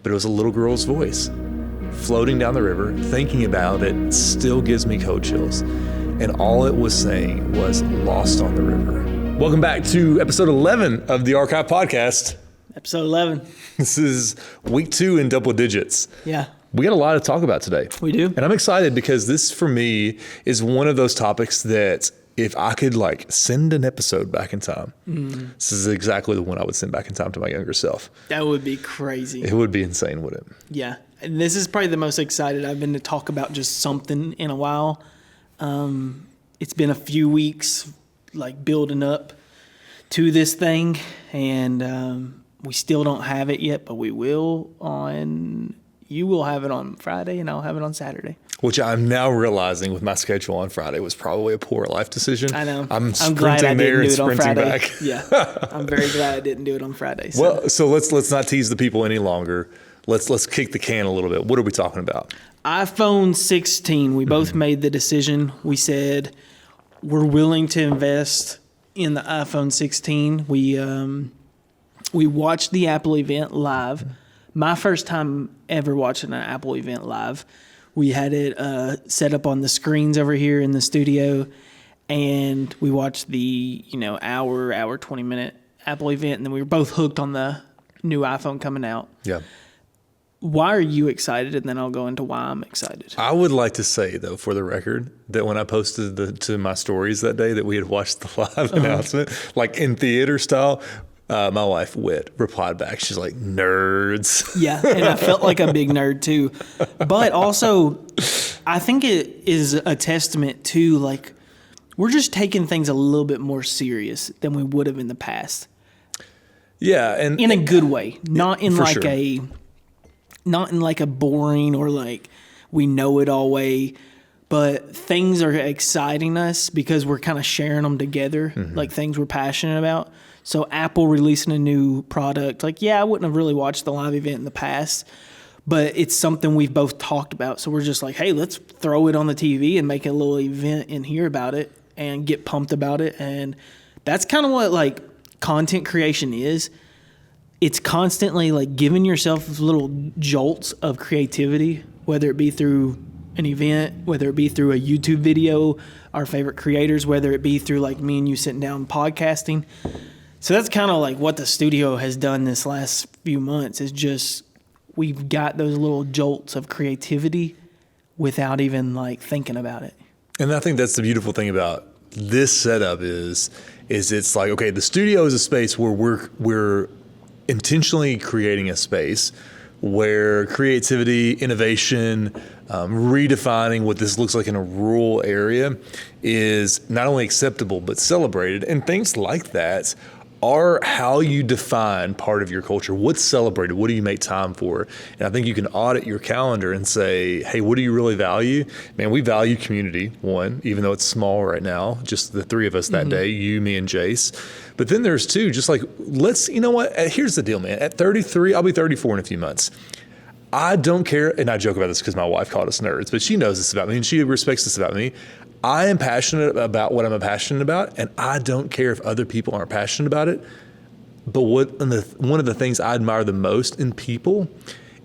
but it was a little girl's voice floating down the river. Thinking about it still gives me cold chills. And all it was saying was "Lost on the River." Welcome back to episode 11 of the Archive Podcast. Episode 11. This is week 2 in double digits. Yeah. We got a lot to talk about today. We do. And I'm excited because this, for me, is one of those topics that if I could send an episode back in time, this is exactly the one I would send back in time to my younger self. That would be crazy. It would be insane, wouldn't it? Yeah. And this is probably the most excited I've been to talk about just something in a while. It's been a few weeks building up to this thing, and we still don't have it yet, but we will you will have it on Friday and I'll have it on Saturday. Which I'm now realizing with my schedule on Friday was probably a poor life decision. I know. I'm glad I sprinting there didn't do and it on sprinting Friday. back. Yeah. I'm very glad I didn't do it on Friday. So. Well, so let's not tease the people any longer. Let's kick the can a little bit. What are we talking about? iPhone 16. We both made the decision. We said we're willing to invest in the iPhone 16. We watched the Apple event live. My first time ever watching an Apple event live. We had it set up on the screens over here in the studio, and we watched the hour 20-minute Apple event, and then we were both hooked on the new iPhone coming out. Yeah. Why are you excited? And then I'll go into why I'm excited. I would like to say, though, for the record, that when I posted to my stories that day that we had watched the live announcement, in theater style, my wife, replied back. She's like, nerds. Yeah, and I felt like a big nerd, too. But also, I think it is a testament to, we're just taking things a little bit more serious than we would have in the past. Yeah. And in a good way. Not in sure. a boring or we know it all way. But things are exciting us because we're kind of sharing them together, things we're passionate about. So Apple releasing a new product, I wouldn't have really watched the live event in the past, but it's something we've both talked about. So we're just hey, let's throw it on the TV and make a little event in here about it and get pumped about it. And that's kind of what content creation is. It's constantly giving yourself little jolts of creativity, whether it be through an event, whether it be through a YouTube video, our favorite creators, whether it be through me and you sitting down podcasting. So that's kind of what the studio has done this last few months is just we've got those little jolts of creativity without even thinking about it. And I think that's the beautiful thing about this setup is it's okay, the studio is a space where we're intentionally creating a space where creativity, innovation, redefining what this looks like in a rural area is not only acceptable but celebrated. And things like that are how you define part of your culture. What's celebrated? What do you make time for? And I think you can audit your calendar and say, hey, what do you really value? Man, we value community, one, even though it's small right now, just the three of us that day, you, me, and Jace. But then there's two, just you know what? Here's the deal, man. At 33, I'll be 34 in a few months. I don't care, and I joke about this because my wife called us nerds, but she knows this about me and she respects this about me. I am passionate about what I'm passionate about, and I don't care if other people aren't passionate about it. But one of the things I admire the most in people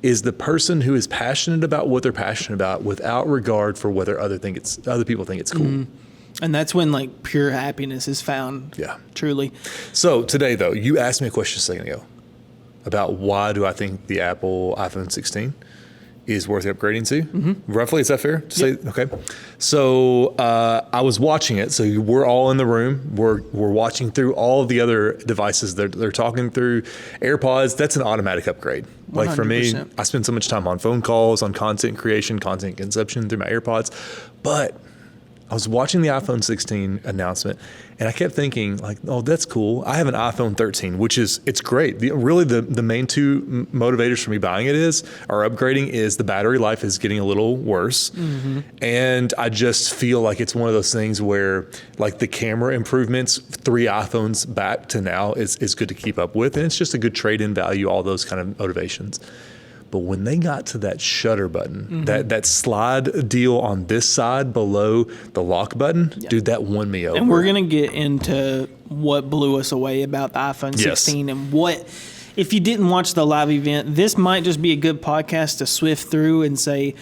is the person who is passionate about what they're passionate about without regard for whether other people think it's cool. And that's when pure happiness is found. Yeah. Truly. So today, though, you asked me a question a second ago about why do I think the Apple iPhone 16 is worth upgrading to. Roughly, is that fair to say? Okay. So I was watching it. So we're all in the room. We're watching through all of the other devices. They're talking through AirPods. That's an automatic upgrade. 100%. For me, I spend so much time on phone calls, on content creation, content consumption through my AirPods. But I was watching the iPhone 16 announcement, and I kept thinking, oh, that's cool. I have an iPhone 13, it's great. Really, the main two motivators for me buying it or upgrading is the battery life is getting a little worse. And I just feel like it's one of those things where, the camera improvements, 3 iPhones back to now is good to keep up with. And it's just a good trade-in value, all those kind of motivations. But when they got to that shutter button, that slide deal on this side below the lock button, dude, that won me over. And we're going to get into what blew us away about the iPhone 16 and what if you didn't watch the live event, this might just be a good podcast to swift through and say,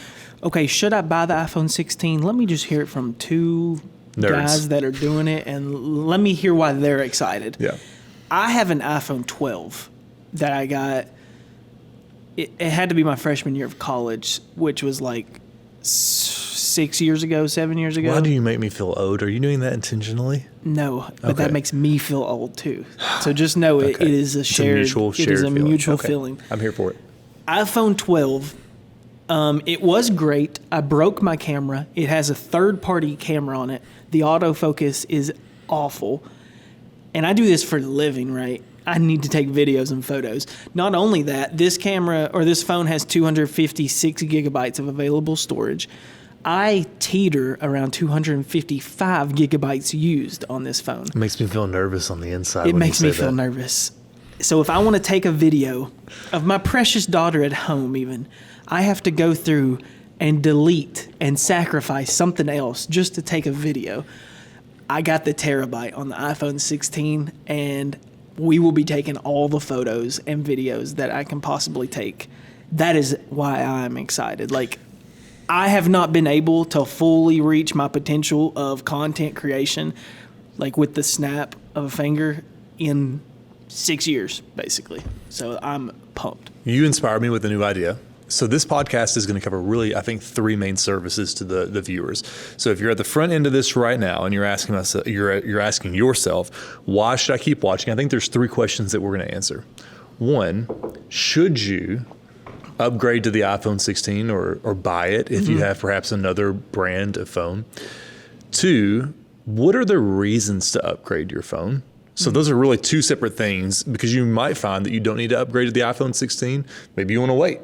okay, should I buy the iPhone 16? Let me just hear it from two Nerds. guys that are doing it, and let me hear why they're excited. Yeah. I have an iPhone 12 that I got. It had to be my freshman year of college, which was like 7 years ago. Why do you make me feel old? Are you doing that intentionally? No, but Okay. that makes me feel old too. So just know it is a It's shared, mutual it is a feeling. mutual Okay. feeling. I'm here for it. iPhone 12, it was great. I broke my camera. It has a third-party camera on it. The autofocus is awful. And I do this for a living, right? I need to take videos and photos. Not only that, this camera or this phone has 256 gigabytes of available storage. I teeter around 255 gigabytes used on this phone. It makes me feel nervous on the inside. It when makes you me say feel that. nervous. So if I want to take a video of my precious daughter at home even, I have to go through and delete and sacrifice something else just to take a video. I got the terabyte on the iPhone 16, and we will be taking all the photos and videos that I can possibly take. That is why I'm excited. Like, I have not been able to fully reach my potential of content creation, like with the snap of a finger, in 6 years, basically. So I'm pumped. You inspired me with a new idea. So this podcast is going to cover really, I think, three main services to the viewers. So if you're at the front end of this right now and you're asking us, you're asking yourself, why should I keep watching? I think there's three questions that we're going to answer. One, should you upgrade to the iPhone 16 or buy it if you have perhaps another brand of phone? Two, what are the reasons to upgrade your phone? So those are really two separate things, because you might find that you don't need to upgrade to the iPhone 16. Maybe you want to wait.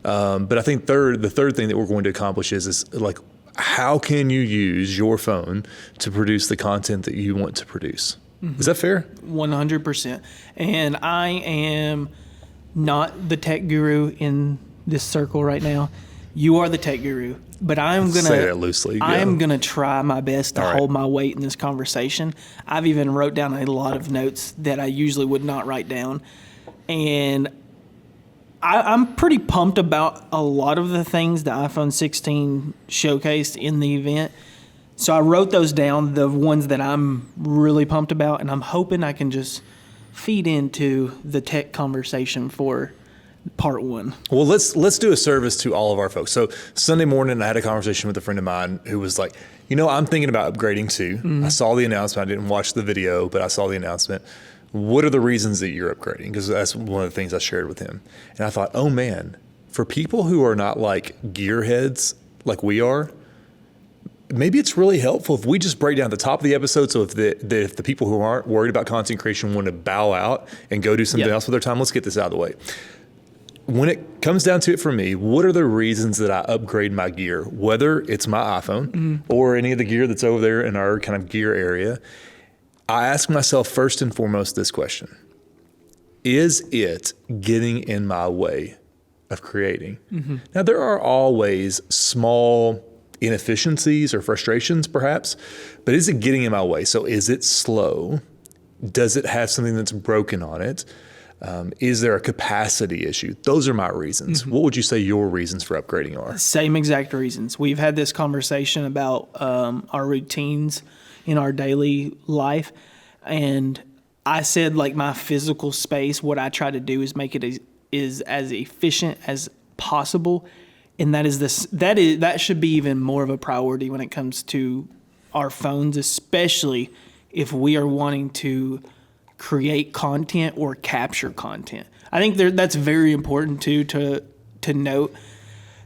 But I think the third thing that we're going to accomplish is like, how can you use your phone to produce the content that you want to produce? Is that fair? 100%. And I am not the tech guru in this circle right now. You are the tech guru, but I'm gonna Say that loosely. I yeah. am gonna try my best to All right. hold my weight in this conversation. I've even wrote down a lot of notes that I usually would not write down, and I'm pretty pumped about a lot of the things the iPhone 16 showcased in the event. So I wrote those down, the ones that I'm really pumped about, and I'm hoping I can just feed into the tech conversation for part one. Well, let's do a service to all of our folks. So Sunday morning, I had a conversation with a friend of mine who was like, I'm thinking about upgrading too. I saw the announcement. I didn't watch the video, but I saw the announcement. What are the reasons that you're upgrading? Because that's one of the things I shared with him. And I thought, oh man, for people who are not like gearheads like we are, maybe it's really helpful if we just break down the top of the episode. So if the people who aren't worried about content creation want to bow out and go do something else with their time, let's get this out of the way. When it comes down to it for me, what are the reasons that I upgrade my gear, whether it's my iPhone or any of the gear that's over there in our kind of gear area? I ask myself first and foremost this question: is it getting in my way of creating? Now, there are always small inefficiencies or frustrations perhaps, but is it getting in my way? So is it slow? Does it have something that's broken on it? Is there a capacity issue? Those are my reasons. What would you say your reasons for upgrading are? Same exact reasons. We've had this conversation about our routines in our daily life. And I said, like, my physical space, what I try to do is make it as efficient as possible. And that should be even more of a priority when it comes to our phones, especially if we are wanting to create content or capture content. I think that's very important too to note.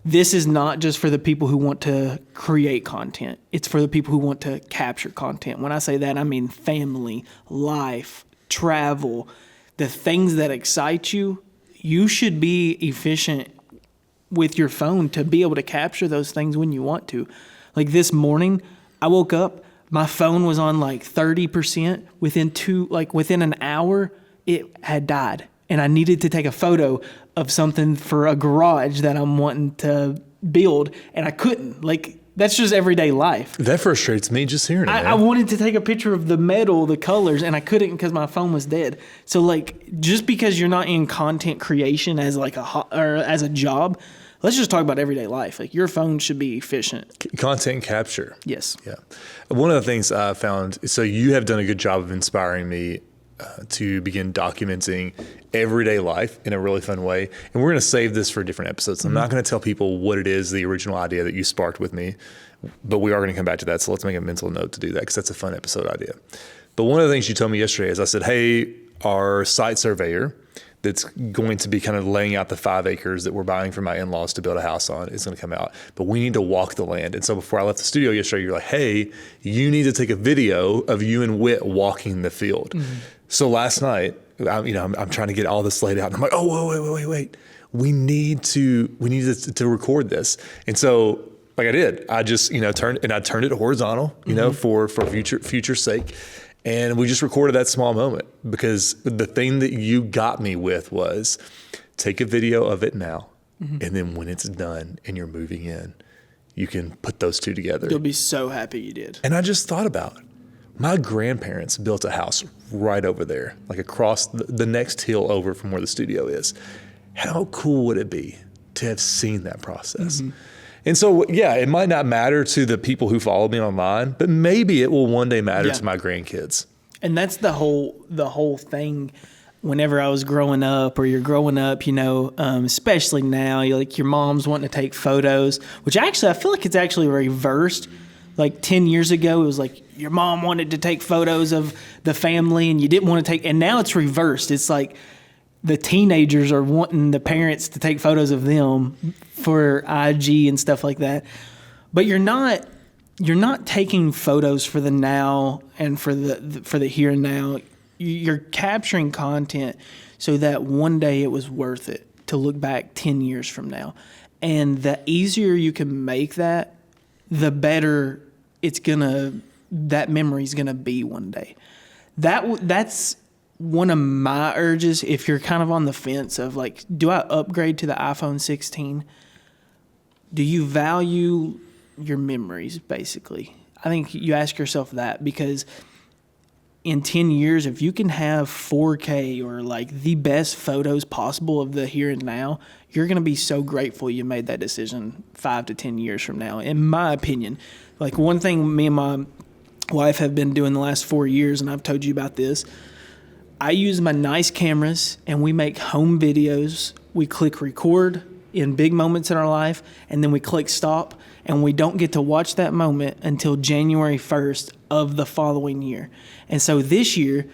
This is not just for the people who want to create content. It's for the people who want to capture content. When I say that, I mean family, life, travel, the things that excite you. You should be efficient with your phone to be able to capture those things when you want to. Like this morning, I woke up, my phone was on like 30%. Within an hour, it had died. And I needed to take a photo of something for a garage that I'm wanting to build, and I couldn't. Like, that's just everyday life. That frustrates me just hearing it, man. I wanted to take a picture of the metal, the colors, and I couldn't because my phone was dead. So like, just because you're not in content creation as like or as a job, let's just talk about everyday life. Like your phone should be efficient. Content capture. Yes. Yeah. One of the things I found, so you have done a good job of inspiring me to begin documenting everyday life in a really fun way. And we're going to save this for different episodes. I'm not going to tell people what it is, the original idea that you sparked with me, but we are going to come back to that. So let's make a mental note to do that because that's a fun episode idea. But one of the things you told me yesterday is I said, hey, our site surveyor that's going to be kind of laying out the 5 acres that we're buying from my in-laws to build a house on is going to come out, but we need to walk the land. And so before I left the studio yesterday, you're like, hey, you need to take a video of you and Whit walking the field. Mm-hmm. So last night, I'm trying to get all this laid out. And I'm like, oh, wait. We need to record this. And so like I did, I just, turned it horizontal, for future sake. And we just recorded that small moment because the thing that you got me with was take a video of it now. Mm-hmm. And then when it's done and you're moving in, you can put those two together. You'll be so happy you did. And I just thought about my grandparents built a house right over there, like across the next hill over from where the studio is. How cool would it be to have seen that process? Mm-hmm. And so, yeah, it might not matter to the people who follow me online, but maybe it will one day matter to my grandkids. And that's the whole thing. Whenever I was growing up, or you're growing up, especially now, your mom's wanting to take photos, which actually I feel like it's actually reversed. Like 10 years ago, it was like your mom wanted to take photos of the family and you didn't want to take, and now it's reversed. It's like the teenagers are wanting the parents to take photos of them for IG and stuff like that. But you're not taking photos for the now and for the here and now. You're capturing content so that one day it was worth it to look back 10 years from now. And the easier you can make that, the better that memory's gonna be one day. That's one of my urges. If you're kind of on the fence of like, do I upgrade to the iPhone 16? Do you value your memories, basically? I think you ask yourself that because in 10 years, if you can have 4K or like the best photos possible of the here and now, you're going to be so grateful you made that decision 5 to 10 years from now, in my opinion. Like one thing me and my wife have been doing the last 4 years, and I've told you about this, I use my nice cameras and we make home videos. We click record in big moments in our life, and then we click stop, and we don't get to watch that moment until January 1st of the following year. And so this year,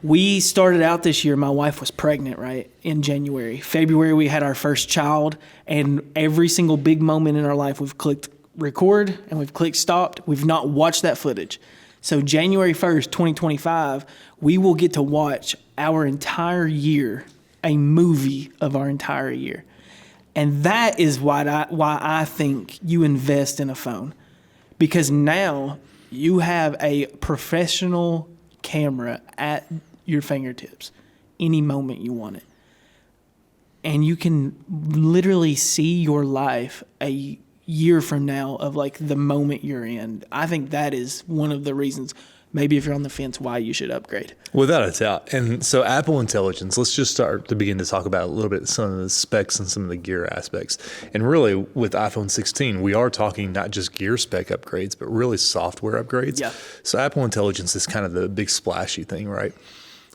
we started out this year, my wife was pregnant, right, in January. February, we had our first child, and every single big moment in our life, we've clicked record and we've clicked stopped. We've not watched that footage. So January 1st, 2025, we will get to watch our entire year, a movie of our entire year. And that is why I think you invest in a phone. Because now you have a professional camera at your fingertips any moment you want it. And you can literally see your life a year from now of like the moment you're in. I think that is one of the reasons, maybe if you're on the fence, why you should upgrade. Without a doubt. And so Apple Intelligence, let's just start to begin to talk about a little bit some of the specs and some of the gear aspects. And really with iPhone 16, we are talking not just gear spec upgrades, but really software upgrades. Yeah. So Apple Intelligence is kind of the big splashy thing, right?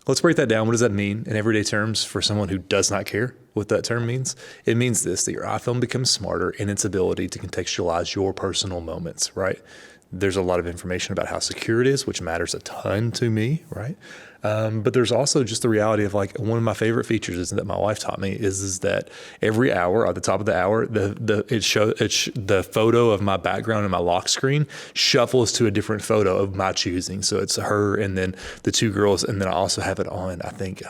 Let's break that down. What does that mean in everyday terms for someone who does not care what that term means? It means this, that your iPhone becomes smarter in its ability to contextualize your personal moments, right? There's a lot of information about how secure it is, which matters a ton to me, right? But there's also just the reality of like one of my favorite features is that my wife taught me is that every hour at the top of the hour, the photo of my background and my lock screen shuffles to a different photo of my choosing. So it's her and then the two girls, and then I also have it on, I think,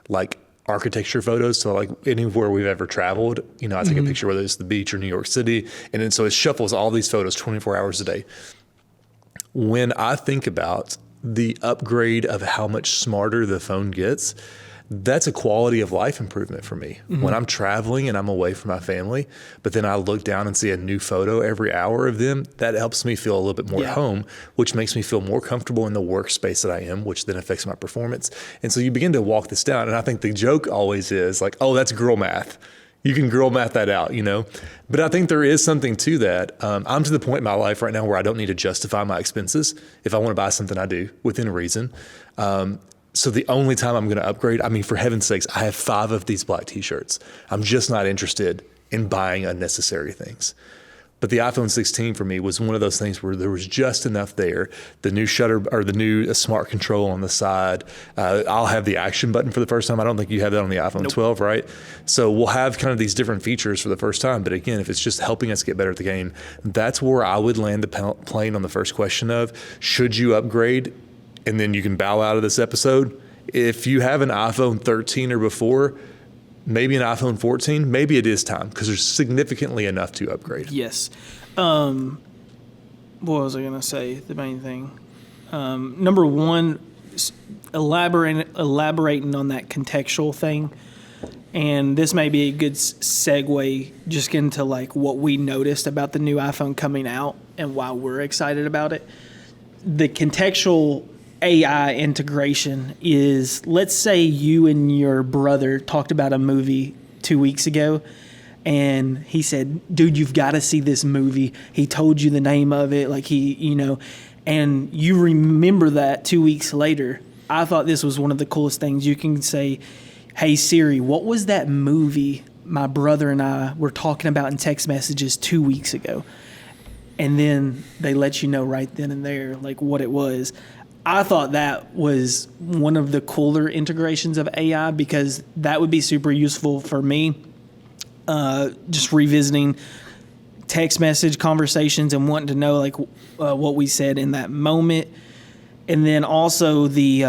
like architecture photos. So like anywhere we've ever traveled, I take a picture, whether it's the beach or New York City. And then so it shuffles all these photos 24 hours a day. When I think about the upgrade of how much smarter the phone gets, that's a quality of life improvement for me. When I'm traveling and I'm away from my family, but then I look down and see a new photo every hour of them, that helps me feel a little bit more at home, which makes me feel more comfortable in the workspace that I am, which then affects my performance. And so you begin to walk this down. And I think the joke always is like, oh, that's girl math. You can girl math that out, But I think there is something to that. I'm to the point in my life right now where I don't need to justify my expenses. If I want to buy something, I do within reason. So the only time I'm going to upgrade, for heaven's sakes, I have 5 of these black t-shirts. I'm just not interested in buying unnecessary things. But the iPhone 16 for me was one of those things where there was just enough there. The new shutter or the new smart control on the side. I'll have the action button for the first time. I don't think you have that on the iPhone 12, right? So we'll have kind of these different features for the first time. But again, if it's just helping us get better at the game, that's where I would land the plane on the first question of, should you upgrade? And then you can bow out of this episode. If you have an iPhone 13 or before, maybe an iPhone 14, maybe it is time because there's significantly enough to upgrade. Yes. What was I going to say? The main thing. Number one, elaborating on that contextual thing. And this may be a good segue just into like what we noticed about the new iPhone coming out and why we're excited about it. The contextual AI integration is, let's say you and your brother talked about a movie 2 weeks ago and he said, dude, you've got to see this movie. He told you the name of it, like and you remember that 2 weeks later. I thought this was one of the coolest things. You can say, hey Siri, what was that movie my brother and I were talking about in text messages 2 weeks ago? And then they let you know right then and there like what it was. I thought that was one of the cooler integrations of AI because that would be super useful for me. Just revisiting text message conversations and wanting to know like what we said in that moment. And then also the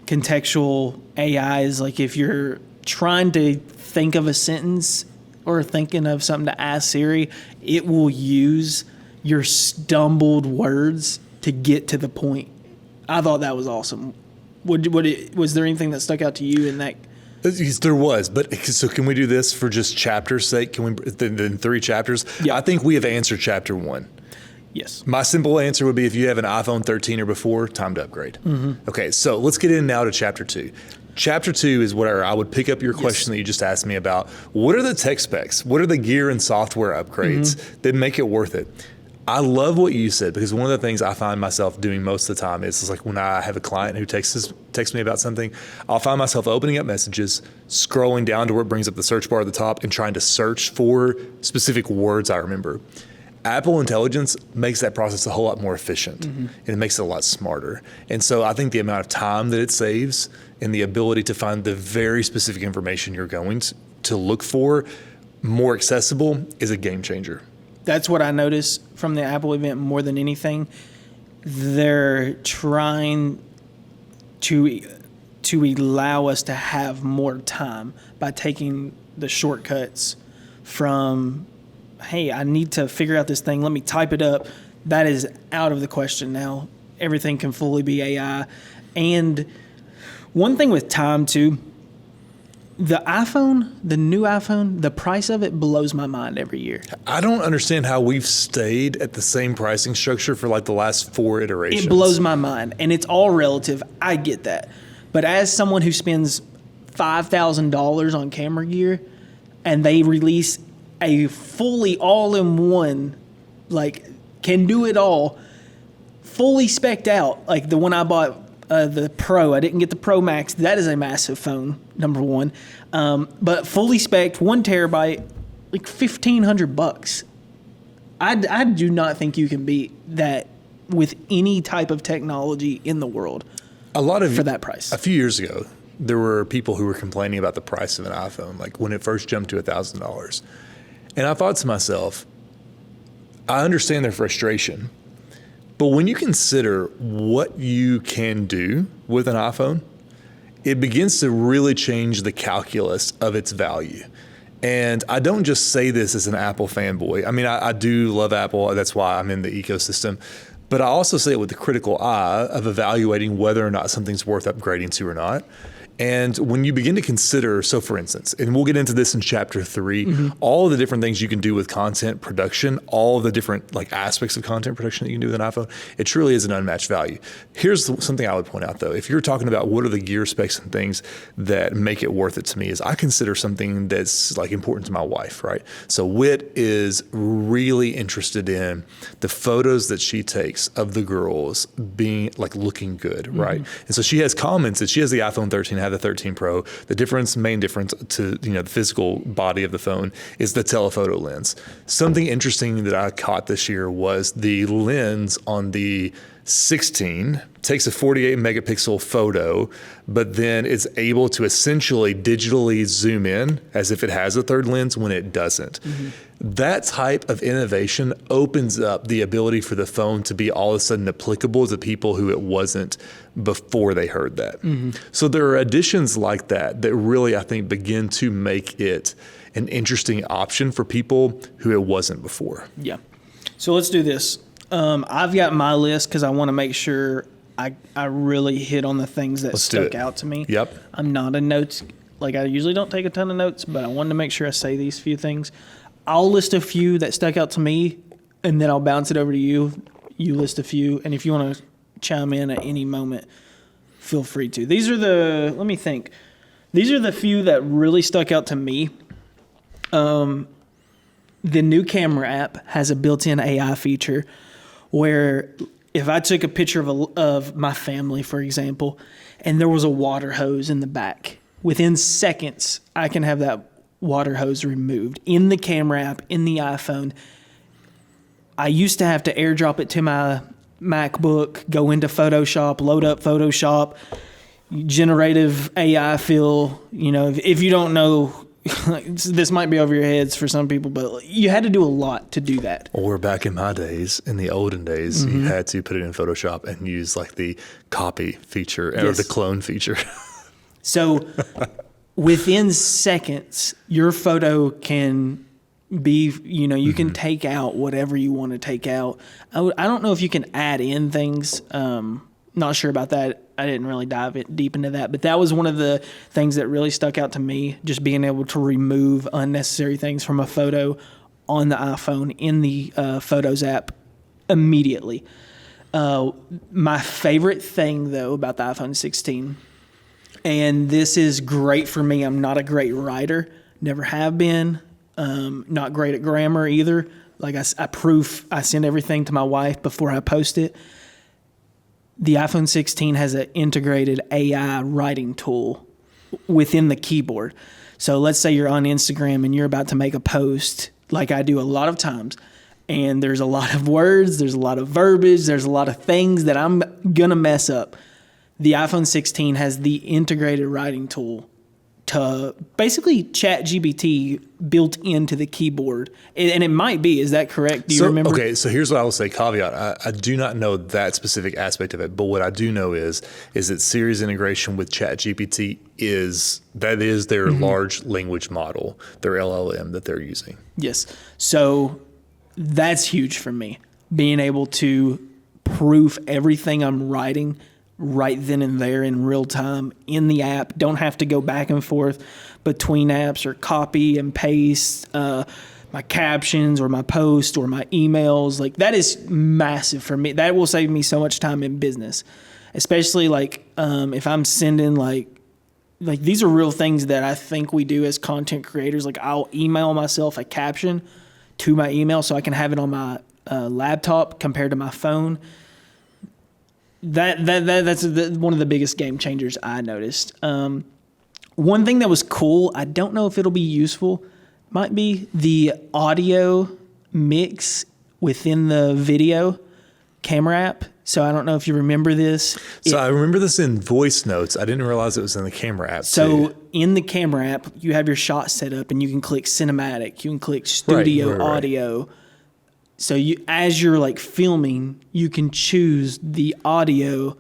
contextual AI is like if you're trying to think of a sentence or thinking of something to ask Siri, it will use your stumbled words to get to the point. I thought that was awesome. Was there anything that stuck out to you in that? There was, but so can we do this for just chapter's sake? Can we, then 3 chapters? Yeah. I think we have answered chapter 1. Yes. My simple answer would be if you have an iPhone 13 or before, time to upgrade. Okay, so let's get in now to chapter 2. Chapter 2 is where I would pick up your question that you just asked me about. What are the tech specs? What are the gear and software upgrades that make it worth it? I love what you said because one of the things I find myself doing most of the time is like when I have a client who texts me about something, I'll find myself opening up messages, scrolling down to where it brings up the search bar at the top and trying to search for specific words I remember. Apple Intelligence makes that process a whole lot more efficient and it makes it a lot smarter. And so I think the amount of time that it saves and the ability to find the very specific information you're going to look for more accessible is a game changer. That's what I noticed from the Apple event more than anything. They're trying to allow us to have more time by taking the shortcuts from, hey, I need to figure out this thing. Let me type it up. That is out of the question now. Everything can fully be AI. And one thing with time, too, the new iPhone, the price of it blows my mind every year. I don't understand how we've stayed at the same pricing structure for like the last 4 iterations. It blows my mind, and it's all relative. I get that. But as someone who spends $5,000 on camera gear and they release a fully all-in-one, like, can do it all, fully spec'd out, like the one I bought, the Pro. I didn't get the Pro Max. That is a massive phone, number one. But fully spec'd, 1 terabyte, like $1,500. I do not think you can beat that with any type of technology in the world. For that price. A few years ago, there were people who were complaining about the price of an iPhone, like when it first jumped to $1,000. And I thought to myself, I understand their frustration. But when you consider what you can do with an iPhone, it begins to really change the calculus of its value. And I don't just say this as an Apple fanboy. I mean, I do love Apple. That's why I'm in the ecosystem. But I also say it with the critical eye of evaluating whether or not something's worth upgrading to or not. And when you begin to consider, so for instance, and we'll get into this in chapter 3, all of the different things you can do with content production, all of the different like aspects of content production that you can do with an iPhone, it truly is an unmatched value. Here's something I would point out though. If you're talking about what are the gear specs and things that make it worth it to me, is I consider something that's like important to my wife, right? So Wit is really interested in the photos that she takes of the girls being like looking good, right? And so she has comments that she has the iPhone 13, I have the 13 Pro. The main difference to the physical body of the phone is the telephoto lens. Something interesting that I caught this year was the lens on the 16 takes a 48 megapixel photo, but then is able to essentially digitally zoom in as if it has a third lens when it doesn't. That type of innovation opens up the ability for the phone to be all of a sudden applicable to people who it wasn't before they heard that. So there are additions like that that really, I think, begin to make it an interesting option for people who it wasn't before. Yeah. So let's do this. I've got my list because I want to make sure I really hit on the things that stuck out to me. Yep. I'm not a notes, like I usually don't take a ton of notes, but I wanted to make sure I say these few things. I'll list a few that stuck out to me, and then I'll bounce it over to you. You list a few, and if you want to chime in at any moment, feel free to. Let me think. These are the few that really stuck out to me. The new camera app has a built-in AI feature where if I took a picture of my family, for example, and there was a water hose in the back, within seconds, I can have that water hose removed in the camera app, in the iPhone. I used to have to airdrop it to my MacBook, go into Photoshop, load up Photoshop, generative AI fill. If you don't know, this might be over your heads for some people, but you had to do a lot to do that. Or back in my days, in the olden days, you had to put it in Photoshop and use like the copy feature or the clone feature. So within seconds, your photo can be, you can take out whatever you want to take out. I don't know if you can add in things. Not sure about that. I didn't really dive deep into that, but that was one of the things that really stuck out to me, just being able to remove unnecessary things from a photo on the iPhone in the Photos app immediately. My favorite thing, though, about the iPhone 16, and this is great for me. I'm not a great writer, never have been, not great at grammar either. Like I send everything to my wife before I post it. The iPhone 16 has an integrated AI writing tool within the keyboard. So let's say you're on Instagram and you're about to make a post, like I do a lot of times, and there's a lot of words, there's a lot of verbiage, there's a lot of things that I'm going to mess up. The iPhone 16 has the integrated writing tool to basically ChatGPT built into the keyboard. And it might be, is that correct? Do you remember? Okay, so here's what I will say, caveat. I do not know that specific aspect of it, but what I do know is that Siri's integration with ChatGPT is their large language model, their LLM that they're using. Yes. So that's huge for me, being able to proof everything I'm writing right then and there in real time in the app. Don't have to go back and forth between apps or copy and paste my captions or my posts or my emails. Like that is massive for me. That will save me so much time in business, especially like if I'm sending like these are real things that I think we do as content creators. Like I'll email myself a caption to my email so I can have it on my laptop compared to my phone. That's one of the biggest game changers I noticed. One thing that was cool, I don't know if it'll be useful, might be the audio mix within the video camera app. So I don't know if you remember this. So I remember this in voice notes. I didn't realize it was in the camera app So in the camera app, you have your shot set up and you can click cinematic. You can click studio audio. So as you're like filming, you can choose the audio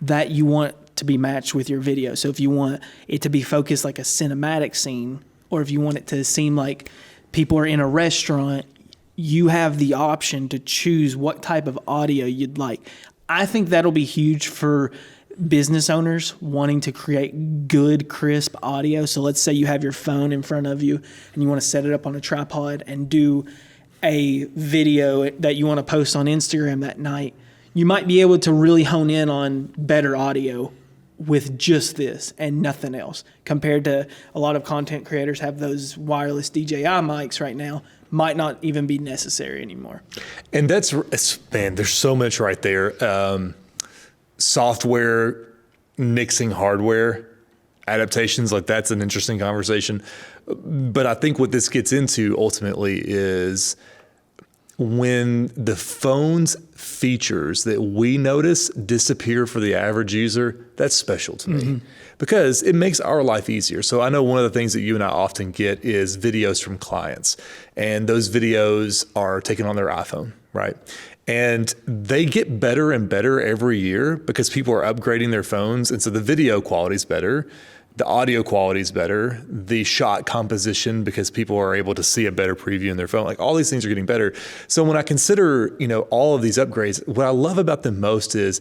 that you want to be matched with your video. So if you want it to be focused like a cinematic scene, or if you want it to seem like people are in a restaurant, you have the option to choose what type of audio you'd like. I think that'll be huge for business owners wanting to create good, crisp audio. So let's say you have your phone in front of you and you want to set it up on a tripod and do a video that you want to post on Instagram that night. You might be able to really hone in on better audio with just this and nothing else, compared to a lot of content creators have those wireless DJI mics right now, might not even be necessary anymore. And man, there's so much right there. Software mixing hardware adaptations, like that's an interesting conversation. But I think what this gets into ultimately is when the phone's features that we notice disappear for the average user, that's special to me because it makes our life easier. So I know one of the things that you and I often get is videos from clients, and those videos are taken on their iPhone, right? And they get better and better every year because people are upgrading their phones. And so the video quality is better. The audio quality is better. The shot composition, because people are able to see a better preview in their phone. Like all these things are getting better. So when I consider, all of these upgrades, what I love about them most is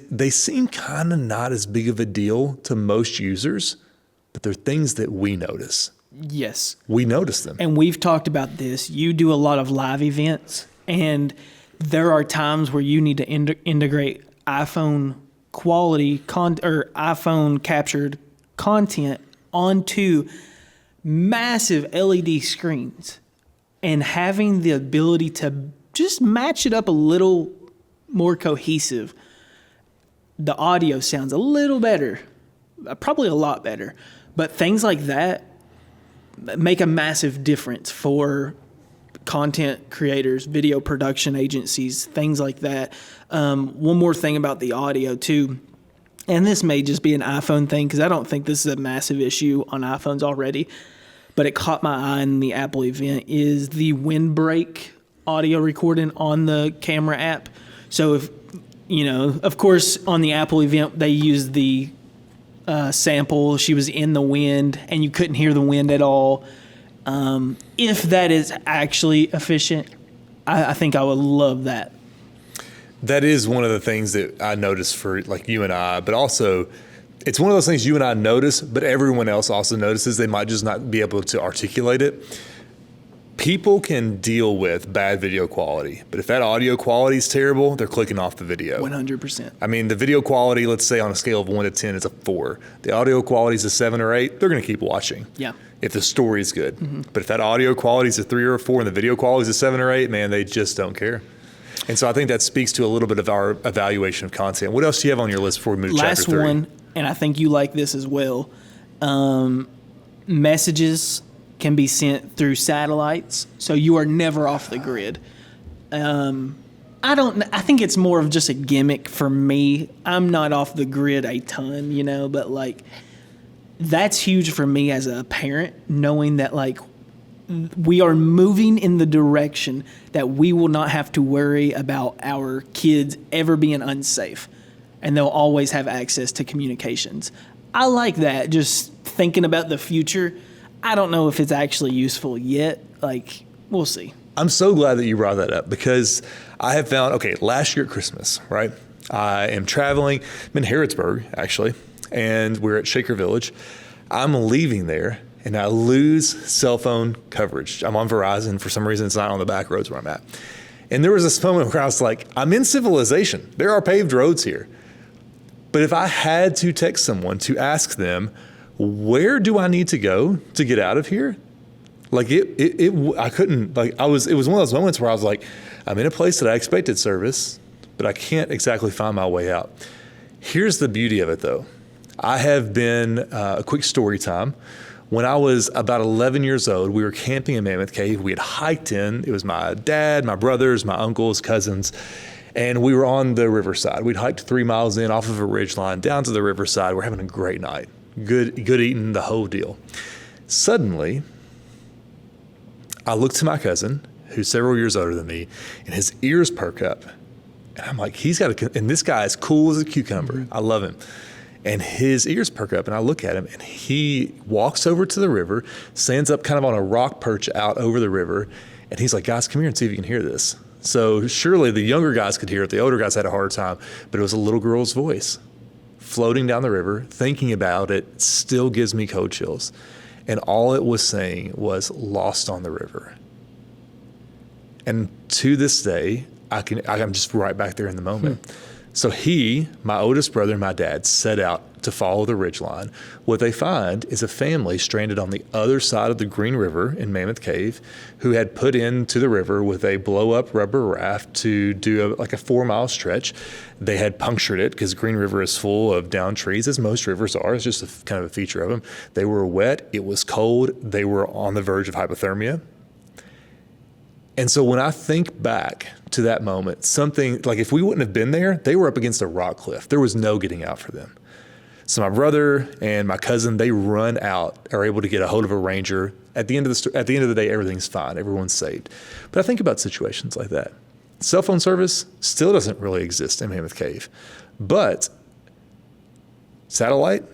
they seem kind of not as big of a deal to most users, but they're things that we notice. Yes. We notice them. And we've talked about this. You do a lot of live events, and there are times where you need to integrate iPhone quality or iPhone captured content onto massive LED screens, and having the ability to just match it up a little more cohesive. The audio sounds a little better, probably a lot better, but things like that make a massive difference for content creators, video production agencies, things like that. One more thing about the audio too, and this may just be an iPhone thing because I don't think this is a massive issue on iPhones already, but it caught my eye in the Apple event, is the windbreak audio recording on the camera app. So if, of course on the Apple event, they used the sample. She was in the wind and you couldn't hear the wind at all. If that is actually efficient, I think I would love that. That is one of the things that I noticed for like you and I, but also it's one of those things you and I notice, but everyone else also notices. They might just not be able to articulate it. People can deal with bad video quality, but if that audio quality is terrible, they're clicking off the video. 100%. I mean, the video quality, let's say on a scale of 1 to 10 is a 4. The audio quality is a 7 or 8. They're going to keep watching. Yeah. If the story is good. But if that audio quality is a 3 or a 4 and the video quality is a 7 or 8, man, they just don't care. And so I think that speaks to a little bit of our evaluation of content. What else do you have on your list before we move to chapter 3? Last one, and I think you like this as well. Messages can be sent through satellites, so you are never off the grid. I think it's more of just a gimmick for me. I'm not off the grid a ton, but like that's huge for me as a parent, knowing that like we are moving in the direction that we will not have to worry about our kids ever being unsafe, and they'll always have access to communications. I like that, just thinking about the future. I don't know if it's actually useful yet. Like, we'll see. I'm so glad that you brought that up because I have found, last year at Christmas, right? I am traveling. I'm in Harrodsburg, actually, and we're at Shaker Village. I'm leaving there, and I lose cell phone coverage. I'm on Verizon. For some reason, it's not on the back roads where I'm at. And there was this moment where I was like, I'm in civilization. There are paved roads here. But if I had to text someone to ask them, where do I need to go to get out of here? Like I couldn't, like it was one of those moments where I was like, I'm in a place that I expected service, but I can't exactly find my way out. Here's the beauty of it though. I have been, a quick story time. When I was about 11 years old, we were camping in Mammoth Cave. We had hiked in. It was my dad, my brothers, my uncles, cousins, and we were on the riverside. We'd hiked 3 miles in off of a ridge line down to the riverside. We're having a great night. Good eating, the whole deal. Suddenly, I look to my cousin, who's several years older than me, and his ears perk up. And I'm like, and this guy is cool as a cucumber. I love him. And his ears perk up, and I look at him, and he walks over to the river, stands up kind of on a rock perch out over the river, and he's like, guys, come here and see if you can hear this. So surely the younger guys could hear it. The older guys had a hard time, but it was a little girl's voice. floating down the river, thinking about it still gives me cold chills. And all it was saying was lost on the river. And to this day, I'm just right back there in the moment. So my oldest brother and my dad set out to follow the ridgeline. What they find is a family stranded on the other side of the Green River in Mammoth Cave who had put into the river with a blow-up rubber raft to do a 4-mile stretch. They had punctured it because Green River is full of downed trees, as most rivers are. It's just kind of a feature of them. They were wet. It was cold. They were on the verge of hypothermia. And so when I think back to that moment, something like if we wouldn't have been there, they were up against a rock cliff. There was no getting out for them. So my brother and my cousin, they run out, are able to get a hold of a ranger. At the end of the day, everything's fine. Everyone's saved. But I think about situations like that. Cell phone service still doesn't really exist in Mammoth Cave, but satellite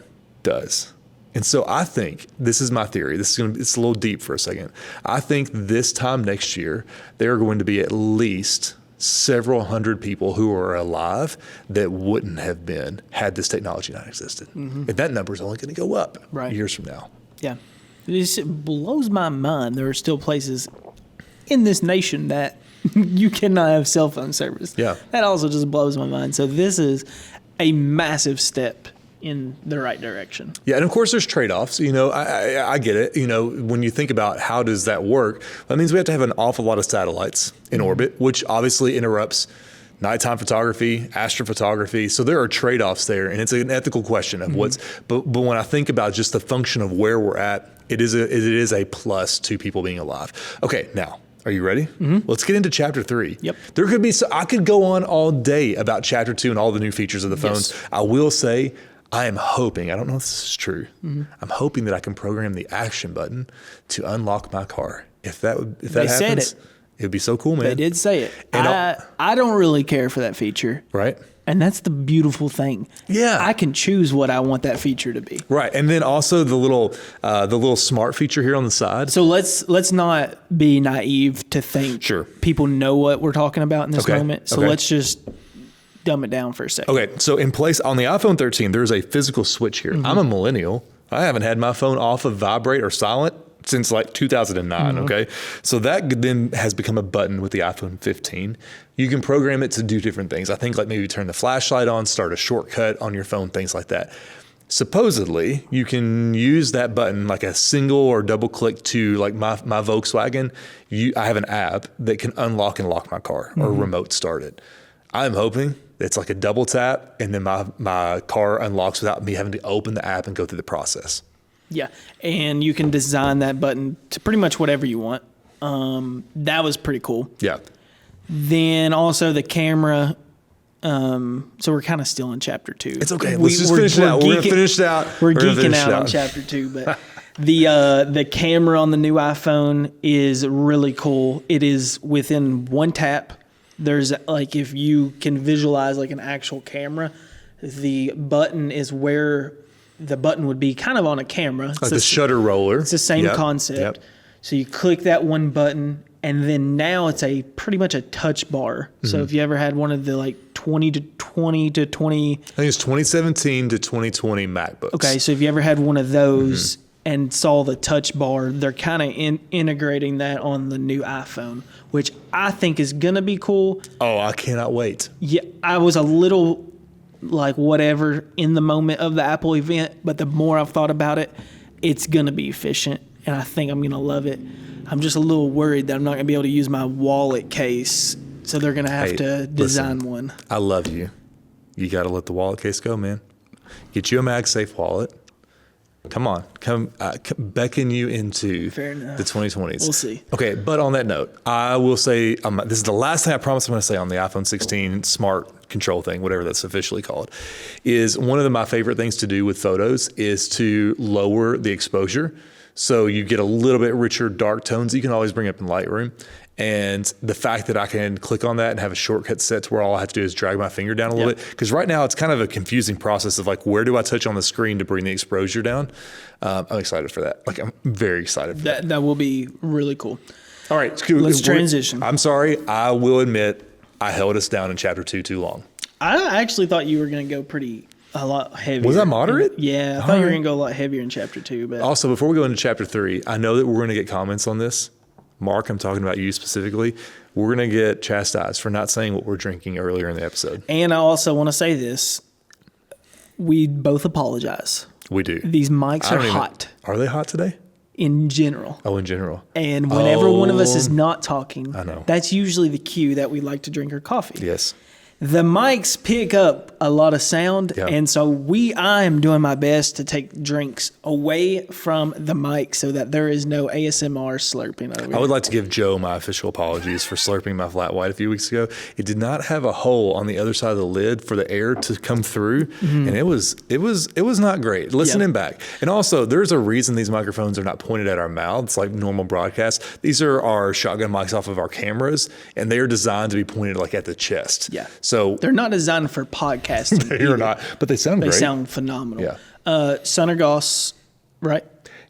does. And so I think, this is my theory, it's a little deep for a second. I think this time next year, there are going to be at least several hundred people who are alive that wouldn't have been had this technology not existed. And that number is only going to go up years from now. Yeah. It blows my mind. There are still places in this nation that you cannot have cell phone service. Yeah. That also just blows my mind. So this is a massive step in the right direction. Yeah, and of course there's trade-offs. I get it. When you think about how does that work, that means we have to have an awful lot of satellites in orbit, which obviously interrupts nighttime photography, astrophotography. So there are trade-offs there, and it's an ethical question of what's. But when I think about just the function of where we're at, it is a plus to people being alive. Okay, now. Are you ready? Let's get into chapter 3. Yep. There could be, I could go on all day about chapter 2 and all the new features of the phones. Yes. I will say, I am hoping, I don't know if this is true, I'm hoping that I can program the action button to unlock my car. If that happens, said it would be so cool, man. They did say it. And I don't really care for that feature. Right. And that's the beautiful thing. Yeah. I can choose what I want that feature to be. Right. And then also the little smart feature here on the side. So let's not be naive to think people know what we're talking about in this moment. So let's just dumb it down for a second. Okay. So in place on the iPhone 13, there's a physical switch here. I'm a millennial. I haven't had my phone off of vibrate or silent since like 2009. Okay. So that then has become a button with the iPhone 15. You can program it to do different things. I think like maybe turn the flashlight on, start a shortcut on your phone, things like that. Supposedly, you can use that button like a single or double click to like my Volkswagen. I have an app that can unlock and lock my car or remote start it. I'm hoping it's like a double tap and then my car unlocks without me having to open the app and go through the process. Yeah, and you can design that button to pretty much whatever you want. That was pretty cool. Yeah. Then also the camera. So we're kind of still in chapter 2. It's okay. Let's just finish it out. We're going to finish it out. We're geeking out on chapter 2, but the camera on the new iPhone is really cool. It is within one tap. There's like, if you can visualize like an actual camera, the button is where the button would be kind of on a camera. Like the shutter roller. It's the same concept. Yep. So you click that one button, and then now it's pretty much a touch bar. So if you ever had one of the like 20 to 20 to 20. I think it's 2017 to 2020 MacBooks. Okay, so if you ever had one of those and saw the touch bar, they're kind of integrating that on the new iPhone, which I think is going to be cool. Oh, I cannot wait. Yeah, I was a little like whatever in the moment of the Apple event, but the more I've thought about it, it's going to be efficient, and I think I'm going to love it. I'm just a little worried that I'm not going to be able to use my wallet case, so they're going to have to design one. I love you. You got to let the wallet case go, man. Get you a MagSafe wallet. Come on, beckon you into the 2020s. We'll see. Okay, but on that note, I will say, this is the last thing I promise I'm going to say on the iPhone 16 smart control thing, whatever that's officially called, is one of my favorite things to do with photos is to lower the exposure. So you get a little bit richer dark tones that you can always bring up in Lightroom. And the fact that I can click on that and have a shortcut set to where all I have to do is drag my finger down a little bit. Because right now it's kind of a confusing process of like, where do I touch on the screen to bring the exposure down? I'm excited for that. Like, I'm very excited for that. That will be really cool. All right. Let's transition. I'm sorry. I will admit I held us down in chapter 2 too long. I actually thought you were going to go pretty a lot heavier. Was that moderate? Yeah, I thought you were going to go a lot heavier in chapter 2. But Also, before we go into chapter 3, I know that we're going to get comments on this. Mark, I'm talking about you specifically. We're going to get chastised for not saying what we're drinking earlier in the episode. And I also want to say this. We both apologize. We do. These mics are hot. Are they hot today? In general. Oh, in general. And whenever one of us is not talking, I know. That's usually the cue that we like to drink our coffee. Yes. The mics pick up a lot of sound, Yep. and so I am doing my best to take drinks away from the mic so that there is no ASMR slurping over I would like to give Joe my official apologies for slurping my flat white a few weeks ago. It did not have a hole on the other side of the lid for the air to come through, and it was not great. Listening back, and also there's a reason these microphones are not pointed at our mouths like normal broadcasts. These are our shotgun mics off of our cameras, and they are designed to be pointed like at the chest. Yeah. So They're not designed for podcasting. they are not, but they sound great. They sound phenomenal. Yeah. Sunnergoss, right?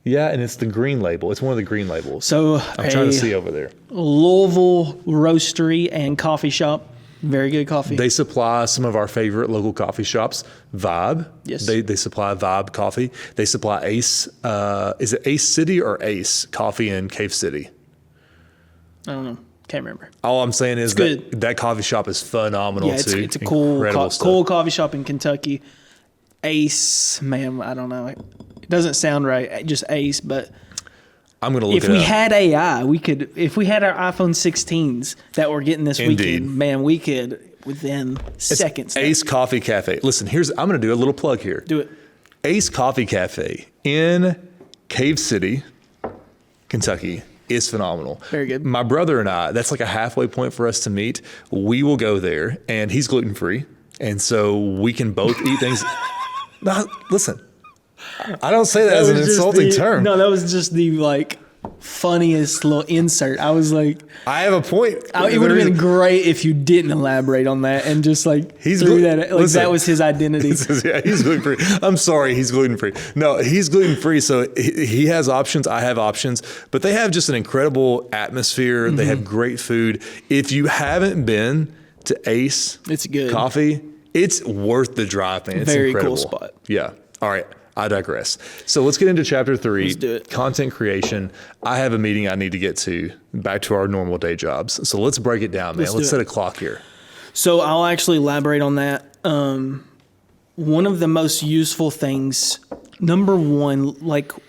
Yeah, and it's the green label. It's one of the green labels. So I'm trying to see over there. Louisville roastery and coffee shop. Very good coffee. They supply some of our favorite local coffee shops. Vibe. Yes. They supply Vibe coffee. They supply Ace. Is it Ace City or Ace Coffee in Cave City? I don't know. Can't remember. All I'm saying is that coffee shop is phenomenal too. It's a cool Incredible coffee shop in Kentucky. Ace, man, I don't know. It doesn't sound right. Just Ace, but I'm gonna look it up. if we had AI, we could. If we had our iPhone 16s that we're getting this weekend, man, we could within seconds. Ace Coffee Cafe. Listen, I'm gonna do a little plug here. Do it. Ace Coffee Cafe in Cave City, Kentucky is phenomenal. Very good. My brother and I, that's like a halfway point for us to meet. We will go there, and he's gluten-free, and so we can both eat things. Now, listen, I don't say that as an insulting term. No, that was just the funniest little insert. I was like, I have a point. It would have been great if you didn't elaborate on that and just Listen, that was his identity. Yeah, he's gluten free. I'm sorry, he's gluten free. No, he's gluten free. So he has options. I have options, but they have just an incredible atmosphere. They have great food. If you haven't been to Ace, It's good. Coffee, it's worth the drive, man. It's Very incredible. cool spot. Yeah. All right. I digress. So let's get into chapter 3. Let's do it. Content creation. I have a meeting I need to get to, back to our normal day jobs. So let's break it down, man. Let's set a clock here. So I'll actually elaborate on that. One of the most useful things, number one,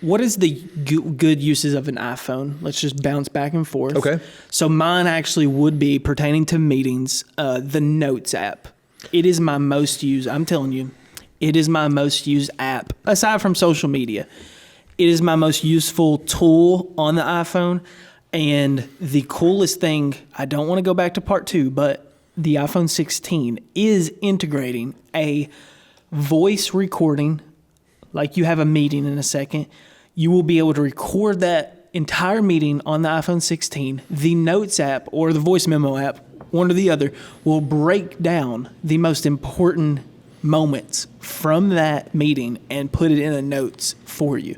what is the good uses of an iPhone? Let's just bounce back and forth. Okay. So mine actually would be pertaining to meetings, the Notes app. It is my most used, I'm telling you, it is my most used app, aside from social media. It is my most useful tool on the iPhone. And the coolest thing, I don't want to go back to part 2, but the iPhone 16 is integrating a voice recording. Like you have a meeting in a second. You will be able to record that entire meeting on the iPhone 16. The Notes app or the voice memo app, one or the other, will break down the most important moments from that meeting and put it in the notes for you.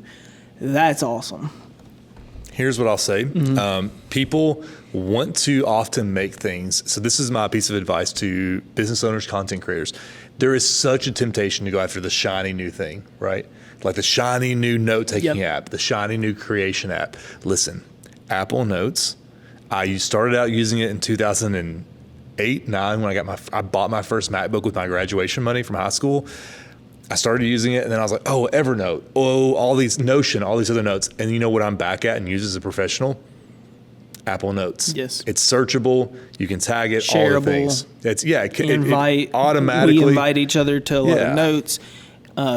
That's awesome. Here's what I'll say. People want to often make things. So this is my piece of advice to business owners, content creators. There is such a temptation to go after the shiny new thing, right? Like the shiny new note-taking app, the shiny new creation app. Listen, Apple Notes, I started out using it in 2008, 2009 when I bought my first MacBook with my graduation money from high school. I started using it, and then I was like, oh, Evernote, oh, all these Notion, all these other notes. And you know what I'm back at and use as a professional? Apple Notes. Yes. It's searchable. You can tag it, Shareable. all the things. It's Invite. it automatically. We invite each other to a lot of notes.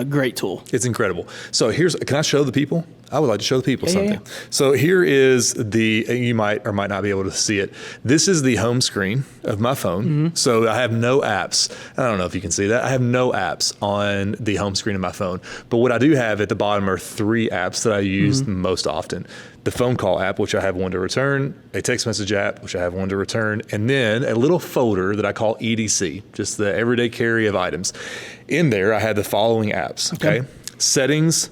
Great tool. It's incredible. So can I show the people? I would like to show the people something. Yeah. So here is you might or might not be able to see it. This is the home screen of my phone. So I have no apps. I don't know if you can see that. I have no apps on the home screen of my phone. But what I do have at the bottom are 3 apps that I use most often. The phone call app, which I have one to return, a text message app, which I have one to return, and then a little folder that I call EDC, just the everyday carry of items. In there, I had the following apps, okay? Settings,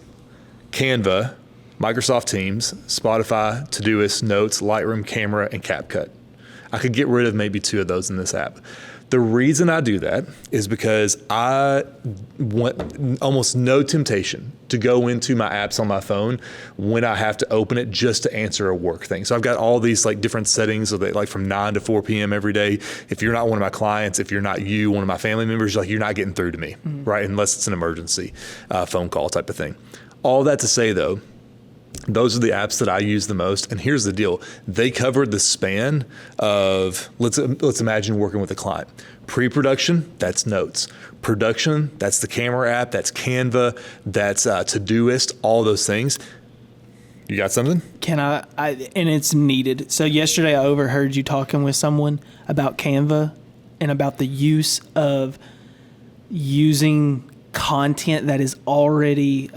Canva, Microsoft Teams, Spotify, Todoist, Notes, Lightroom, Camera, and CapCut. I could get rid of maybe 2 of those in this app. The reason I do that is because I want almost no temptation to go into my apps on my phone when I have to open it just to answer a work thing. So I've got all these like different settings so that like from 9 to 4 p.m. every day. If you're not one of my clients, if you're not you, one of my family members, like you're not getting through to me, right? Unless it's an emergency phone call type of thing. All that to say though, those are the apps that I use the most. And here's the deal. They cover the span of, let's imagine working with a client. Pre-production, that's Notes. Production, that's the camera app, that's Canva, that's Todoist, all those things. You got something? Can I, and it's needed. So yesterday I overheard you talking with someone about Canva and about the use of using content that is already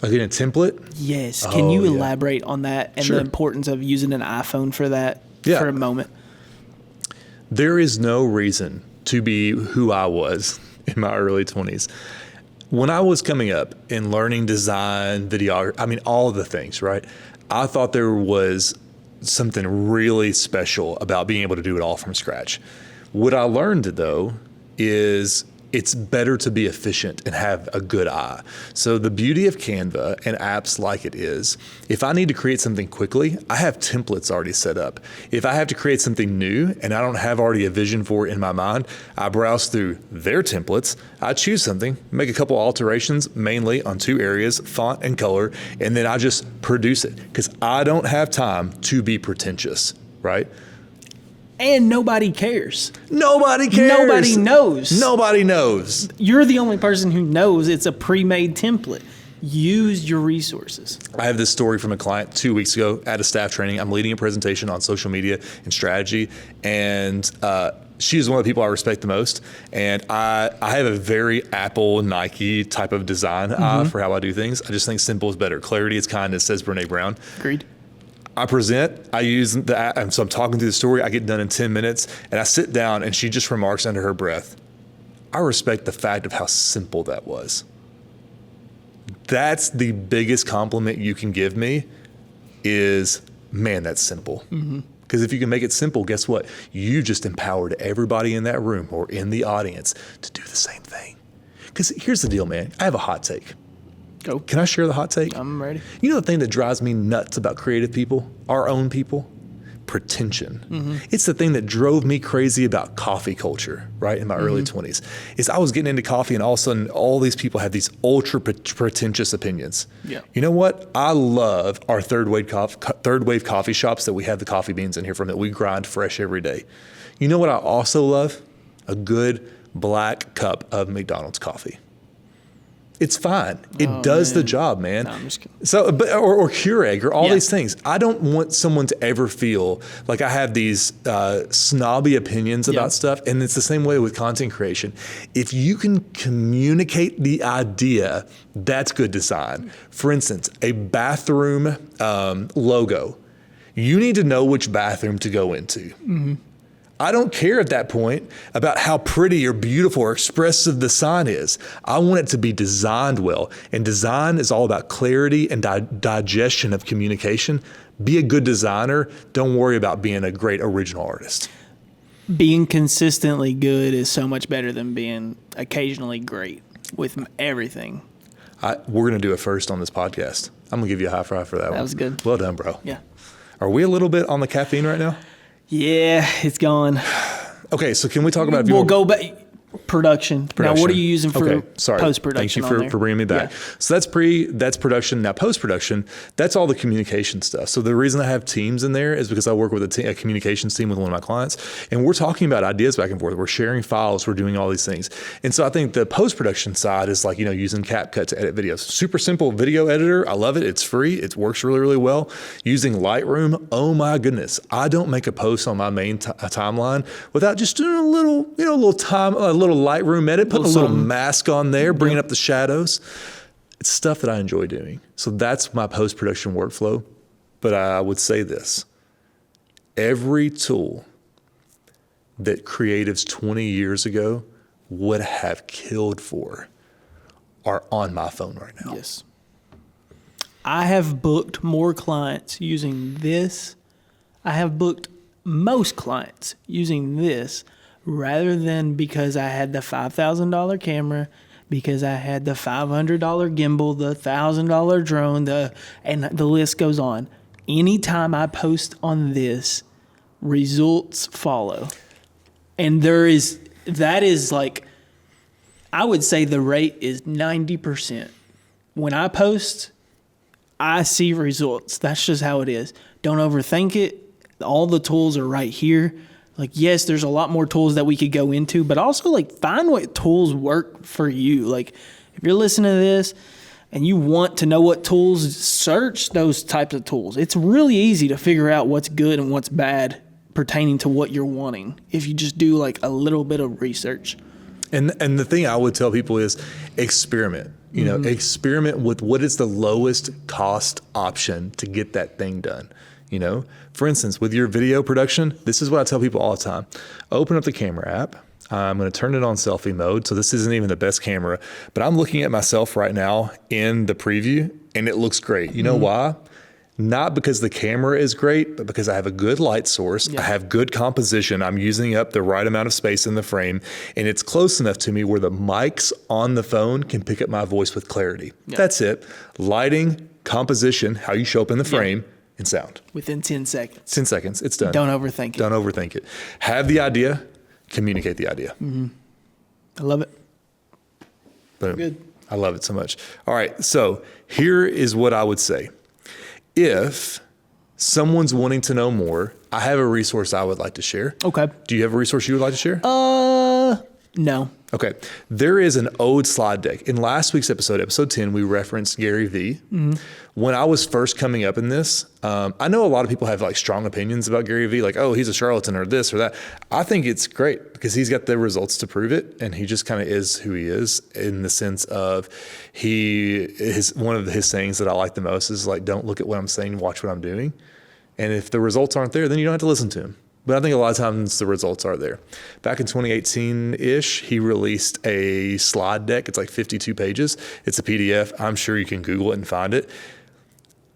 Like in a template? Yes. Can you yeah. elaborate on that and Sure. the importance of using an iPhone for that for a moment? There is no reason to be who I was in my early 20s. When I was coming up and learning design, video, I mean, all of the things, right? I thought there was something really special about being able to do it all from scratch. What I learned, though, is it's better to be efficient and have a good eye. So the beauty of Canva and apps like it is, if I need to create something quickly, I have templates already set up. If I have to create something new and I don't have already a vision for it in my mind, I browse through their templates, I choose something, make a couple alterations, mainly on 2 areas, font and color, and then I just produce it because I don't have time to be pretentious, right? And nobody cares. Nobody cares. Nobody knows. Nobody knows. You're the only person who knows it's a pre-made template. Use your resources. I have this story from a client 2 weeks ago at a staff training. I'm leading a presentation on social media and strategy, and she's one of the people I respect the most. And I have a very Apple, Nike type of design for how I do things. I just think simple is better. Clarity is kindness, says Brene Brown. Agreed. I present, I use the app, and so I'm talking through the story, I get done in 10 minutes, and I sit down, and she just remarks under her breath, I respect the fact of how simple that was. That's the biggest compliment you can give me is, man, that's simple. Because if you can make it simple, guess what? You just empowered everybody in that room or in the audience to do the same thing. Because here's the deal, man. I have a hot take. Go. Can I share the hot take? I'm ready. You know the thing that drives me nuts about creative people, our own people? Pretension. It's the thing that drove me crazy about coffee culture, right, in my early 20s, is I was getting into coffee and all of a sudden all these people have these ultra pretentious opinions. Yeah. You know what? I love our third wave coffee shops that we have the coffee beans in here from that we grind fresh every day. You know what I also love? A good black cup of McDonald's coffee. It's fine. It does the job, man. No, I'm just kidding. So, but or Keurig or all Yeah. these things. I don't want someone to ever feel like I have these snobby opinions about stuff. And it's the same way with content creation. If you can communicate the idea, that's good design. For instance, a bathroom logo. You need to know which bathroom to go into. I don't care at that point about how pretty or beautiful or expressive the sign is. I want it to be designed well. And design is all about clarity and digestion of communication. Be a good designer. Don't worry about being a great original artist. Being consistently good is so much better than being occasionally great with everything. We're going to do it first on this podcast. I'm going to give you a high five for that one. That was good. Well done, bro. Yeah. Are we a little bit on the caffeine right now? Yeah, it's gone. Okay, so can we talk about We'll go back. Production. Now, what are you using for post-production? Thank you for bringing me back. Yeah. So that's production. Now post-production, that's all the communication stuff. So the reason I have teams in there is because I work with a communications team with one of my clients, and we're talking about ideas back and forth. We're sharing files. We're doing all these things. And so I think the post-production side is like, using CapCut to edit videos. Super simple video editor. I love it. It's free. It works really, really well. Using Lightroom. Oh my goodness. I don't make a post on my main timeline without just doing a little Lightroom edit, putting a little mask on there, bringing up the shadows. It's stuff that I enjoy doing. So that's my post-production workflow. But I would say this. Every tool that creatives 20 years ago would have killed for are on my phone right now. Yes. I have booked more clients using this. I have booked most clients using this rather than because I had the $5,000 camera, because I had the $500 gimbal, the $1,000 drone, and the list goes on. Anytime I post on this, results follow. And that is like, I would say the rate is 90%. When I post, I see results. That's just how it is. Don't overthink it. All the tools are right here. Like, yes, there's a lot more tools that we could go into, but also like find what tools work for you. Like if you're listening to this and you want to know what tools, search those types of tools. It's really easy to figure out what's good and what's bad pertaining to what you're wanting if you just do like a little bit of research. And the thing I would tell people is experiment. You know, experiment with what is the lowest cost option to get that thing done. You know, for instance, with your video production, this is what I tell people all the time. Open up the camera app. I'm going to turn it on selfie mode. So this isn't even the best camera, but I'm looking at myself right now in the preview and it looks great. You know why? Not because the camera is great, but because I have a good light source. Yeah. I have good composition. I'm using up the right amount of space in the frame, and it's close enough to me where the mics on the phone can pick up my voice with clarity. Yeah. That's it. Lighting, composition, how you show up in the frame, and sound. Within 10 seconds. 10 seconds. It's done. Don't overthink it. Don't overthink it. Have the idea, communicate the idea. Mm-hmm. I love it. Boom. Good. I love it so much. All right. So here is what I would say. If someone's wanting to know more, I have a resource I would like to share. Okay. Do you have a resource you would like to share? No. Okay. There is an old slide deck. In last week's episode 10, we referenced Gary Vee. Mm-hmm. When I was first coming up in this, I know a lot of people have like strong opinions about Gary Vee, like, oh, he's a charlatan or this or that. I think it's great because he's got the results to prove it. And he just kind of is who he is in the sense of one of his sayings that I like the most is like, don't look at what I'm saying, watch what I'm doing. And if the results aren't there, then you don't have to listen to him. But I think a lot of times the results are there. Back in 2018-ish, he released a slide deck. It's like 52 pages. It's a PDF. I'm sure you can Google it and find it.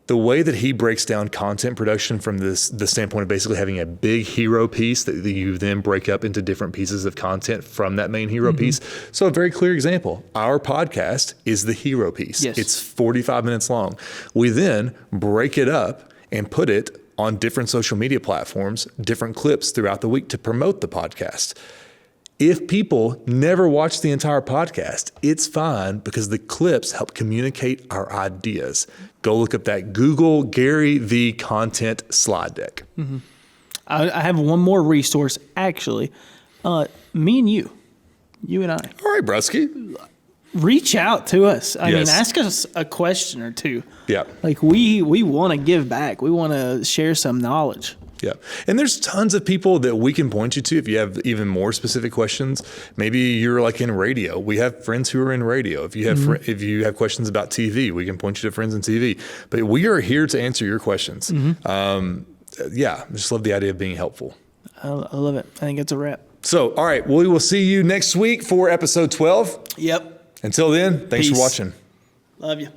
The way that he breaks down content production from the standpoint of basically having a big hero piece that you then break up into different pieces of content from that main hero piece. So a very clear example, our podcast is the hero piece. Yes. It's 45 minutes long. We then break it up and put it on different social media platforms, different clips throughout the week to promote the podcast. If people never watch the entire podcast, it's fine because the clips help communicate our ideas. Go look up that Google Gary Vee content slide deck. Mm-hmm. I have one more resource, actually. Me and you and I. All right, Brusky. Reach out to us. I mean, Yes. ask us a question or two. Yeah. Like we want to give back. We want to share some knowledge. Yeah. And there's tons of people that we can point you to if you have even more specific questions. Maybe you're like in radio. We have friends who are in radio. If you have if you have questions about TV, we can point you to friends in TV. But we are here to answer your questions. Yeah, I just love the idea of being helpful. I love it. I think it's a wrap. So, all right, we will see you next week for episode 12. Yep. Until then, thanks Peace. for watching. Love you.